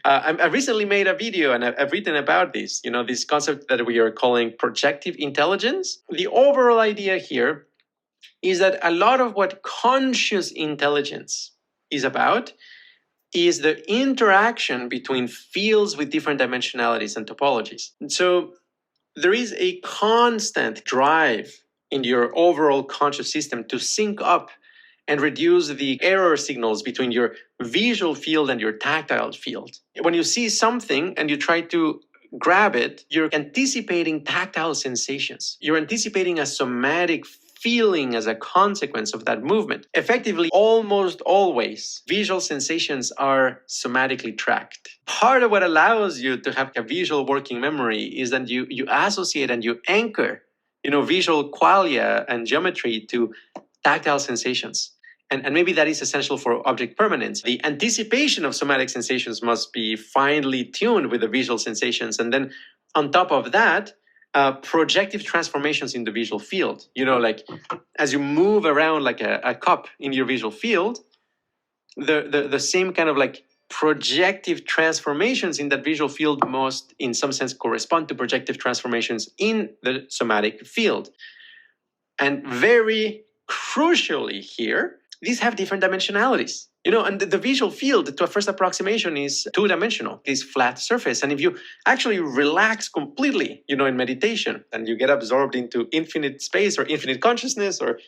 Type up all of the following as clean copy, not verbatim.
I recently made a video and I've written about this, this concept that we are calling projective intelligence. The overall idea here is that a lot of what conscious intelligence is about is the interaction between fields with different dimensionalities and topologies. And so there is a constant drive in your overall conscious system to sync up and reduce the error signals between your visual field and your tactile field. When you see something and you try to grab it, you're anticipating tactile sensations. You're anticipating a somatic feeling as a consequence of that movement. Effectively, almost always, visual sensations are somatically tracked. Part of what allows you to have a visual working memory is that you associate and you anchor, visual qualia and geometry to tactile sensations. And maybe that is essential for object permanence. The anticipation of somatic sensations must be finely tuned with the visual sensations. And then on top of that, projective transformations in the visual field. Like as you move around like a cup in your visual field, the same kind of like projective transformations in that visual field must, in some sense, correspond to projective transformations in the somatic field. And very crucially here, these have different dimensionalities. And the visual field, to a first approximation, is two-dimensional, this flat surface. And if you actually relax completely, in meditation, and you get absorbed into infinite space or infinite consciousness or,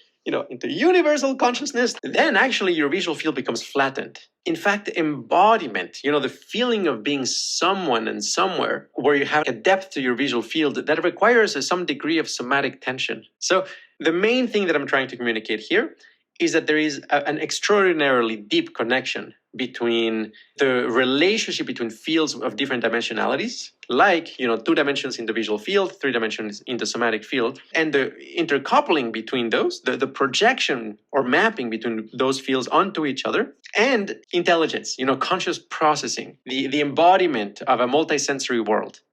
into universal consciousness, then actually your visual field becomes flattened. In fact, embodiment, the feeling of being someone and somewhere where you have a depth to your visual field that requires some degree of somatic tension. So the main thing that I'm trying to communicate here is that there is an extraordinarily deep connection between the relationship between fields of different dimensionalities, like 2 dimensions in the visual field, 3 dimensions in the somatic field, and the intercoupling between those, the projection or mapping between those fields onto each other, and intelligence, conscious processing, the embodiment of a multisensory world.